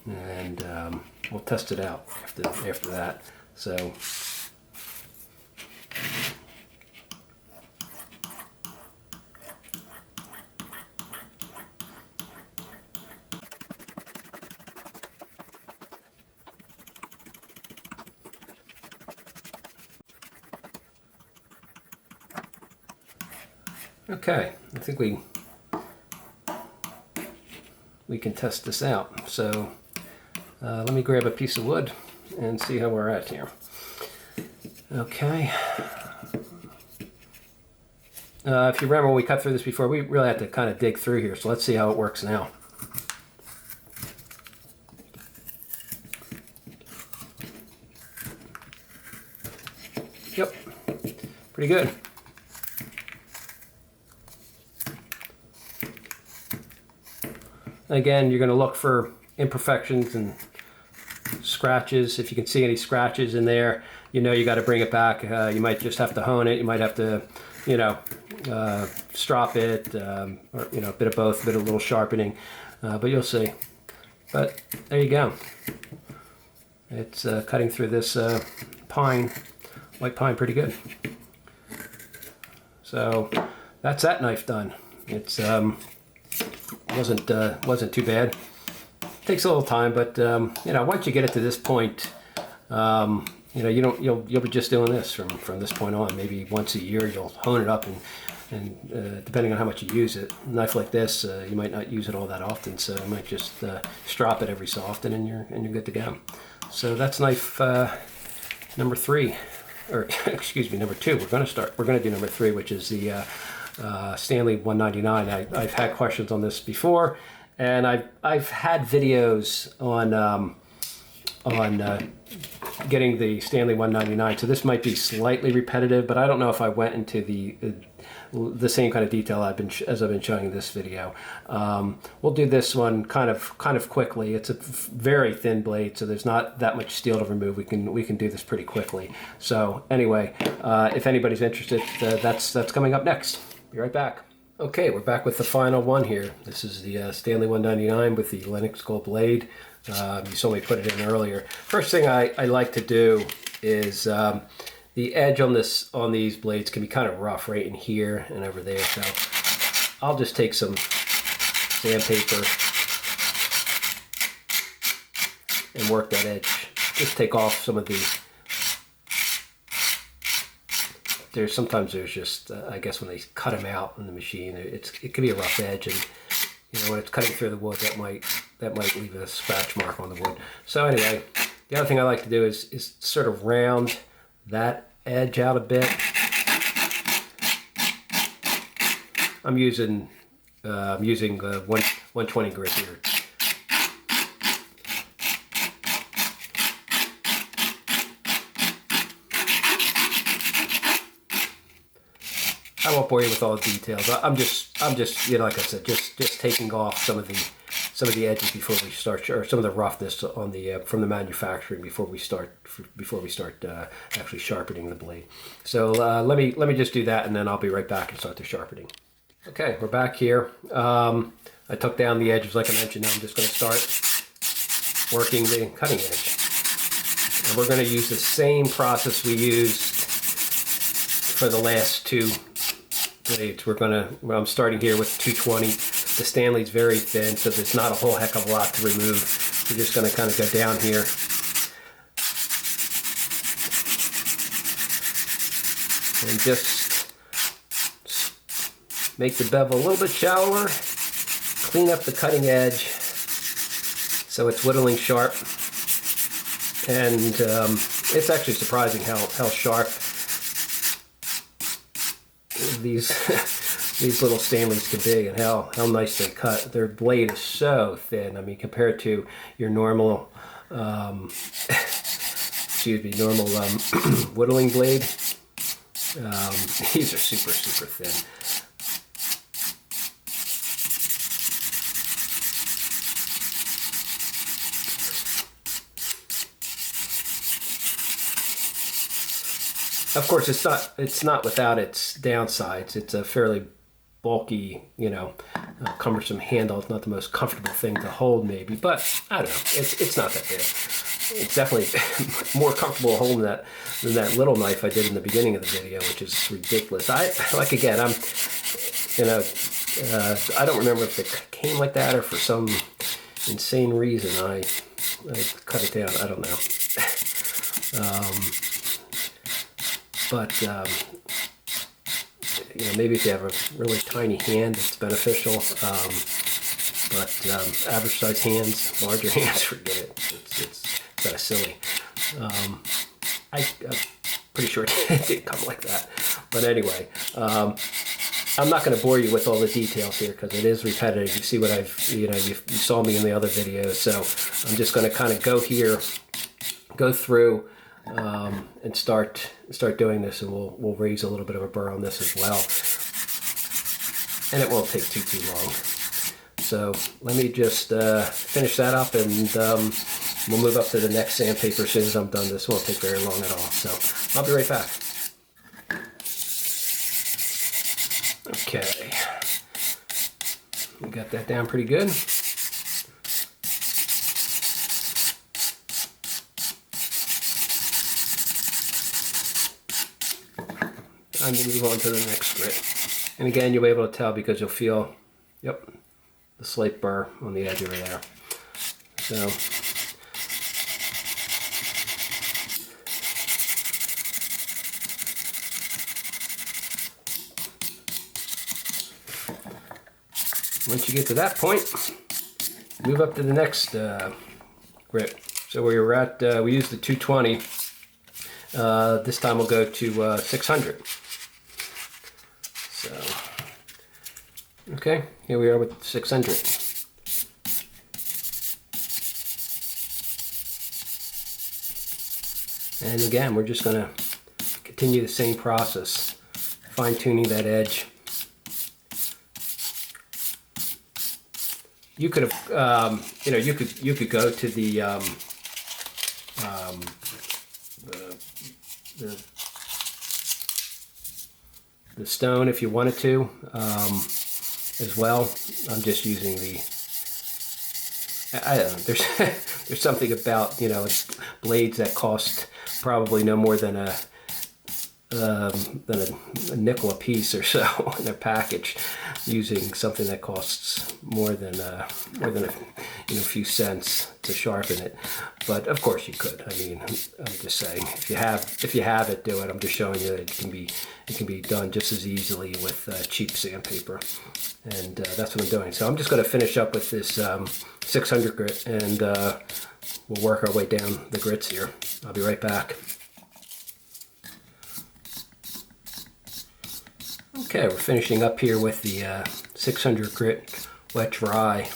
and we'll test it out after that. So. Okay, I think we can test this out. So let me grab a piece of wood and see how we're at here. Okay. If you remember when we cut through this before, we really had to kind of dig through here. So let's see how it works now. Yep, pretty good. Again, you're going to look for imperfections and scratches. If you can see any scratches in there, you know you got to bring it back. You might just have to hone it. You might have to, strop it, or a bit of both, a bit of little sharpening, but you'll see. But there you go. It's cutting through this white pine pretty good. So that's that knife done. It's wasn't too bad. Takes a little time, but once you get it to this point, you'll be just doing this from this point on. Maybe once a year you'll hone it up, and depending on how much you use it, a knife like this, you might not use it all that often, so you might just strop it every so often, and you're good to go. So that's knife number 3, or excuse me, number 2. We're going to do number 3, which is the Stanley 199. I've had questions on this before, and I've had videos on getting the Stanley 199, so this might be slightly repetitive, but I don't know if I went into the same kind of detail as I've been showing in this video. We'll do this one kind of quickly. It's a very thin blade, so there's not that much steel to remove. We can do this pretty quickly. So anyway, if anybody's interested, that's coming up next. Be right back. Okay, we're back with the final one here. This is the Stanley 199 with the Lennox Gold blade. You saw me put it in earlier. First thing I like to do is the edge on these blades can be kind of rough right in here and over there. So I'll just take some sandpaper and work that edge just take off some of the. Sometimes there's just I guess when they cut them out in the machine, it can be a rough edge, and you know when it's cutting through the wood, that might leave a scratch mark on the wood. So anyway, the other thing I like to do is sort of round that edge out a bit. I'm using the 120 grit here. I won't bore you with all the details. I'm just you know, like I said, just taking off some of the edges before we start, or some of the roughness on the from the manufacturing before we start actually sharpening the blade. So let me just do that, and then I'll be right back and start the sharpening. Okay, we're back here. I took down the edges like I mentioned. Now I'm just going to start working the cutting edge, and we're going to use the same process we used for the last two blades. I'm starting here with 220. The Stanley's very thin, so there's not a whole heck of a lot to remove. We're just going to kind of go down here. And just make the bevel a little bit shallower. Clean up the cutting edge so it's whittling sharp. And it's actually surprising how sharp these little Stanleys can be, and how nice they cut. Their blade is so thin. I mean, compared to your normal normal whittling blade, these are super thin. Of course, it's not without its downsides. It's a fairly bulky, you know, cumbersome handle. It's not the most comfortable thing to hold, maybe, but I don't know. It's not that bad. It's definitely more comfortable holding that than that little knife I did in the beginning of the video, which is ridiculous. I don't remember if it came like that or for some insane reason I cut it down. I don't know. But you know, maybe if you have a really tiny hand, it's beneficial. But average size hands, larger hands, forget it. It's kind of silly. I'm pretty sure it didn't come like that. But anyway, I'm not going to bore you with all the details here because it is repetitive. You see what you saw me in the other videos. So I'm just going to kind of go through. And start doing this, and we'll raise a little bit of a burr on this as well, and it won't take too long. So let me just finish that up, and we'll move up to the next sandpaper as soon as I'm done. This won't take very long at all, so I'll be right back. Okay, we got that down pretty good. Time to move on to the next grit. And again, you'll be able to tell because you'll feel, yep, the slight burr on the edge over there. So, once you get to that point, move up to the next grit. So where you're at, we used the 220. This time we'll go to 600. So, okay, here we are with 600. And again, we're just going to continue the same process, fine-tuning that edge. You could have, you could go to the stone if you wanted to as well. I'm just using I don't know, there's something about, you know, blades that cost probably no more than than a nickel a piece or so in their package, using something that costs more than a few cents to sharpen it. But of course you could. I mean, I'm just saying, if you have it, do it. I'm just showing you that it can be done just as easily with cheap sandpaper, and that's what I'm doing. So I'm just going to finish up with this 600 grit, and we'll work our way down the grits here. I'll be right back. Okay, we're finishing up here with the 600 grit wet dry.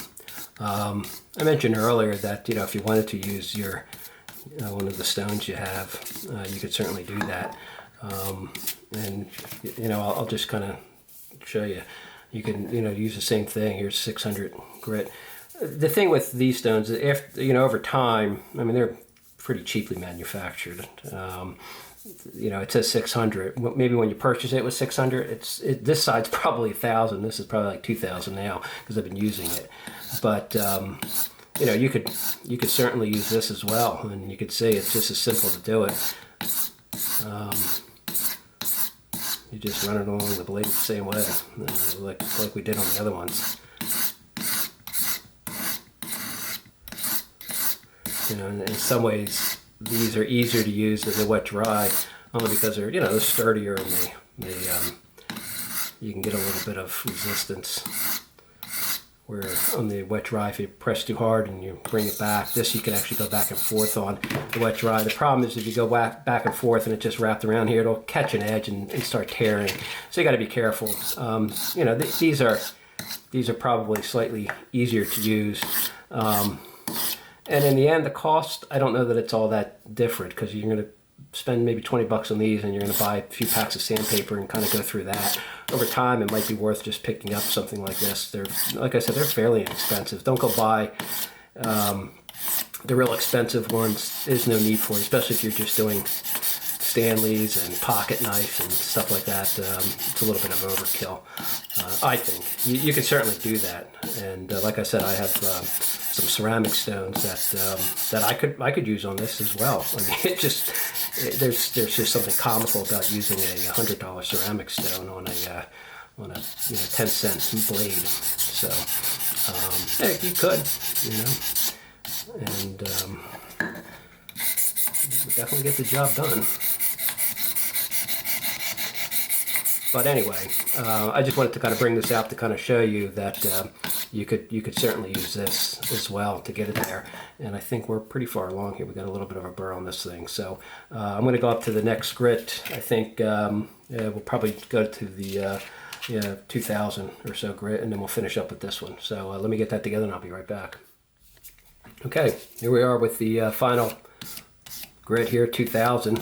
I mentioned earlier that, you know, if you wanted to use your one of the stones you have, you could certainly do that. And you know, I'll just kind of show you. You can, you know, use the same thing. Here's 600 grit. The thing with these stones, after, you know, over time, I mean, they're pretty cheaply manufactured. You know, it says 600. Maybe when you purchase it was 600. This side's probably 1,000. This is probably like 2,000 now because I've been using it. But you know, you could certainly use this as well, and you could see it's just as simple to do it. You just run it along the blade the same way, like we did on the other ones. You know, in some ways, these are easier to use than the wet dry, only because they're, you know, they're sturdier, and you can get a little bit of resistance. Where on the wet dry, if you press too hard and you bring it back, this you can actually go back and forth on the wet dry. The problem is if you go back and forth and it just wrapped around here, it'll catch an edge and start tearing. So you got to be careful. You know, these are probably slightly easier to use. And in the end, the cost, I don't know that it's all that different, because you're going to spend maybe 20 bucks on these, and you're going to buy a few packs of sandpaper and kind of go through that. Over time, it might be worth just picking up something like this. They're, like I said, they're fairly inexpensive. Don't go buy the real expensive ones. There's no need for it, especially if you're just doing Stanleys and pocket knife and stuff like that. It's a little bit of overkill, I think. You can certainly do that. And like I said, I have some ceramic stones that I could use on this as well. I mean, there's just something comical about using a $100 ceramic stone on a you know, 10-cent blade. So hey, you could, you know, and definitely get the job done. But anyway, I just wanted to kind of bring this out to kind of show you that you could certainly use this as well to get it there. And I think we're pretty far along here. We got a little bit of a burr on this thing. So I'm going to go up to the next grit. I think we'll probably go to the 2,000 or so grit, and then we'll finish up with this one. So let me get that together, and I'll be right back. Okay, here we are with the final grit here, 2,000.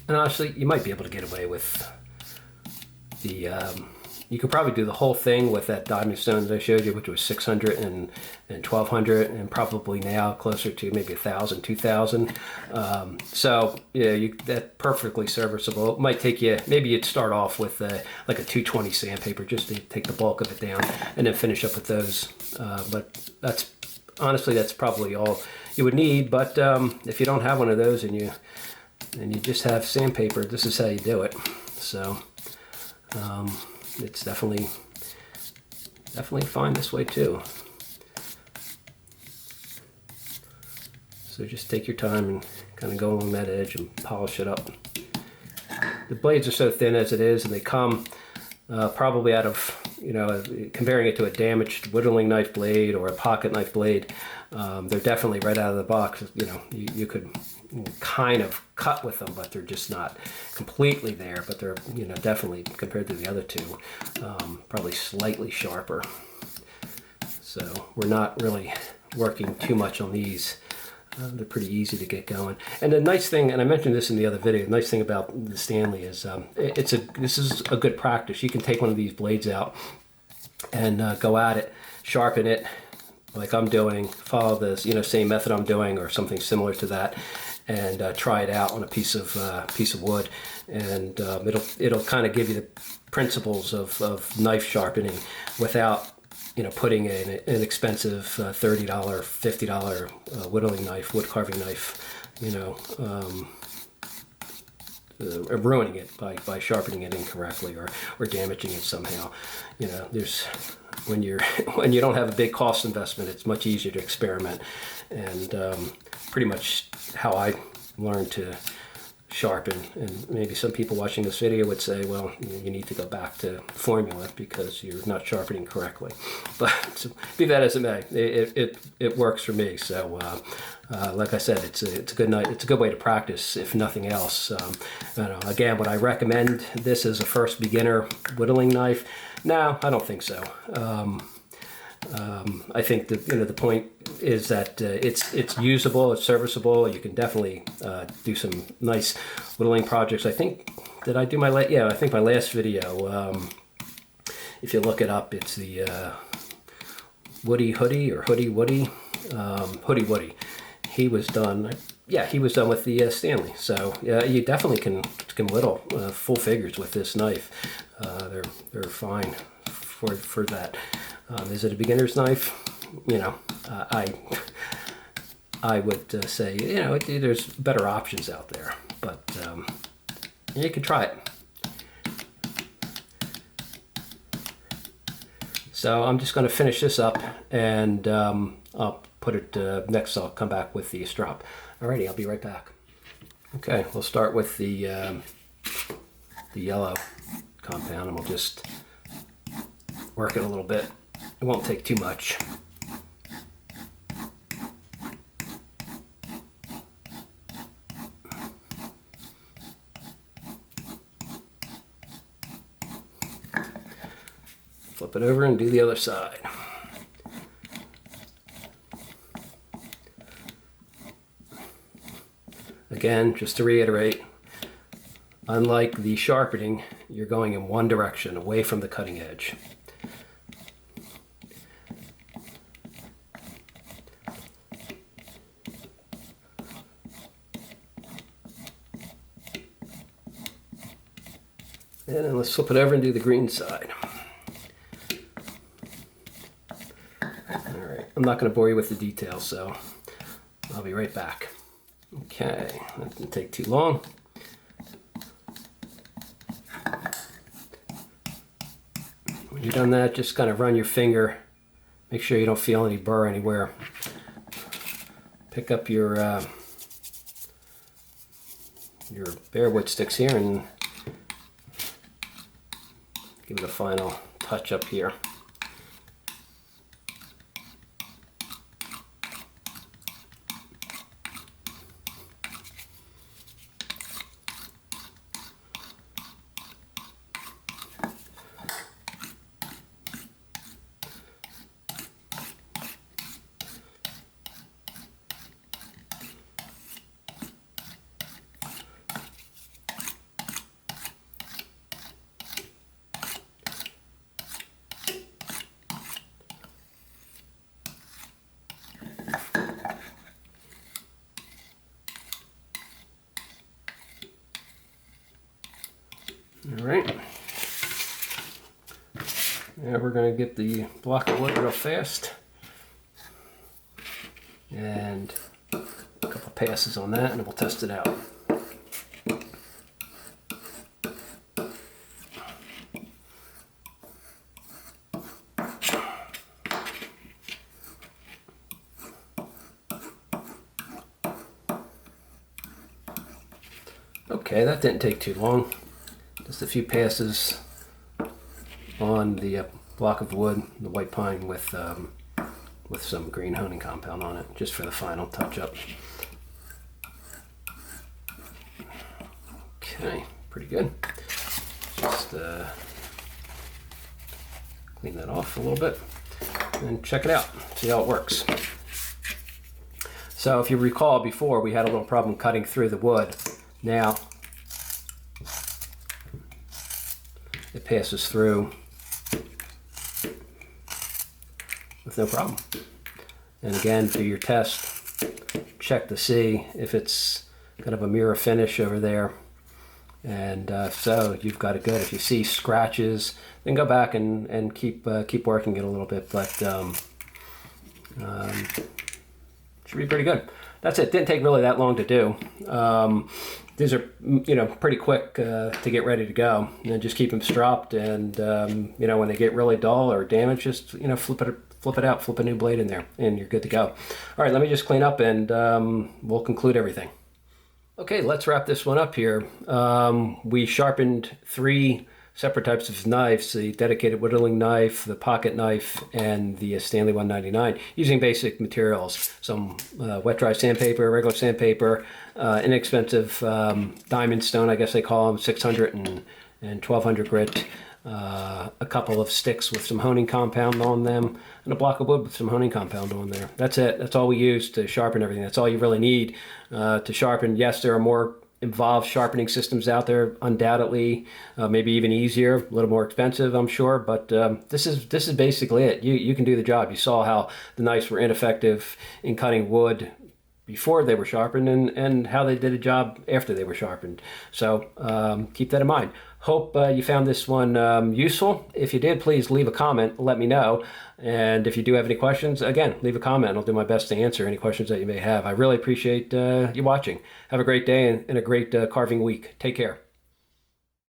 And honestly, you might be able to get away with the, you could probably do the whole thing with that diamond stone that I showed you, which was 600 and 1,200, and probably now closer to maybe 1,000, 2,000. So yeah, that's perfectly serviceable. It might take you, maybe you'd start off with like a 220 sandpaper just to take the bulk of it down, and then finish up with those. But honestly, that's probably all you would need. But if you don't have one of those and you just have sandpaper, this is how you do it. So it's definitely fine this way too. So just take your time and kind of go along that edge and polish it up. The blades are so thin as it is, and they come probably out of, you know, comparing it to a damaged whittling knife blade or a pocket knife blade, they're definitely right out of the box. You know, you could kind of cut with them, but they're just not completely there. But they're, you know, definitely compared to the other two, probably slightly sharper. So we're not really working too much on these. They're pretty easy to get going. And the nice thing, and I mentioned this in the other video, the nice thing about the Stanley is this is a good practice. You can take one of these blades out and go at it, sharpen it like I'm doing, follow this, you know, same method I'm doing or something similar to that, and try it out on a piece of wood, and it'll kind of give you the principles of knife sharpening without, you know, putting an expensive $30, $50 whittling knife, wood carving knife ruining it by sharpening it incorrectly or damaging it somehow. There's when you don't have a big cost investment, it's much easier to experiment, and pretty much how I learned to sharpen. And maybe some people watching this video would say, well, you need to go back to formula because you're not sharpening correctly. But be that as it may, it works for me. So like I said, it's a good way to practice, if nothing else. Again, would I recommend this as a first beginner whittling knife? No, I don't think so. I think the point is that it's usable, it's serviceable. You can definitely do some nice whittling projects. I think, did I do my I think my last video, if you look it up, it's the Woody Hoodie or Hoodie Woody, Hoodie Woody. He was done with the Stanley. So you definitely can whittle full figures with this knife. They're fine for that. Is it a beginner's knife? I would say, there's better options out there, but you could try it. So I'm just going to finish this up, and I'll put it next. I'll come back with the strap. Alrighty, I'll be right back. Okay, we'll start with the yellow compound, and we'll just work it a little bit. It won't take too much. Flip it over and do the other side. Again, just to reiterate, unlike the sharpening, you're going in one direction, away from the cutting edge. And then let's flip it over and do the green side. Alright, I'm not going to bore you with the details, so I'll be right back. Okay, that didn't take too long. When you've done that, just kind of run your finger. Make sure you don't feel any burr anywhere. Pick up your bare wood sticks here and give it a final touch up here. All right. Now we're going to get the block of wood real fast. And a couple passes on that, and we'll test it out. Okay, that didn't take too long. Just a few passes on the block of wood, the white pine with some green honing compound on it, just for the final touch-up. Okay, pretty good. Just clean that off a little bit and check it out, see how it works. So if you recall before, we had a little problem cutting through the wood. Now it passes through with no problem. And again, do your test, check to see if it's kind of a mirror finish over there. And so you've got it good. If you see scratches, then go back and keep working it a little bit. But Should be pretty good. That's it. Didn't take really that long to do. These are, pretty quick to get ready to go. And then just keep them stropped, and when they get really dull or damaged, just flip it out, flip a new blade in there, and you're good to go. All right, let me just clean up, and we'll conclude everything. Okay, let's wrap this one up here. We sharpened 3 separate types of knives: the dedicated whittling knife, the pocket knife, and the Stanley 199, using basic materials. Some wet dry sandpaper, regular sandpaper, inexpensive diamond stone, I guess they call them, 600 and 1200 grit, a couple of sticks with some honing compound on them, and a block of wood with some honing compound on there. That's it. That's all we use to sharpen everything. That's all you really need to sharpen. Yes, there are more involved sharpening systems out there, undoubtedly, maybe even easier, a little more expensive, I'm sure, but this is basically it. You can do the job. You saw how the knives were ineffective in cutting wood before they were sharpened, and how they did a job after they were sharpened. So keep that in mind. Hope you found this one useful. If you did, please leave a comment, let me know. And if you do have any questions, again, leave a comment. I'll do my best to answer any questions that you may have. I really appreciate you watching. Have a great day and a great carving week. Take care.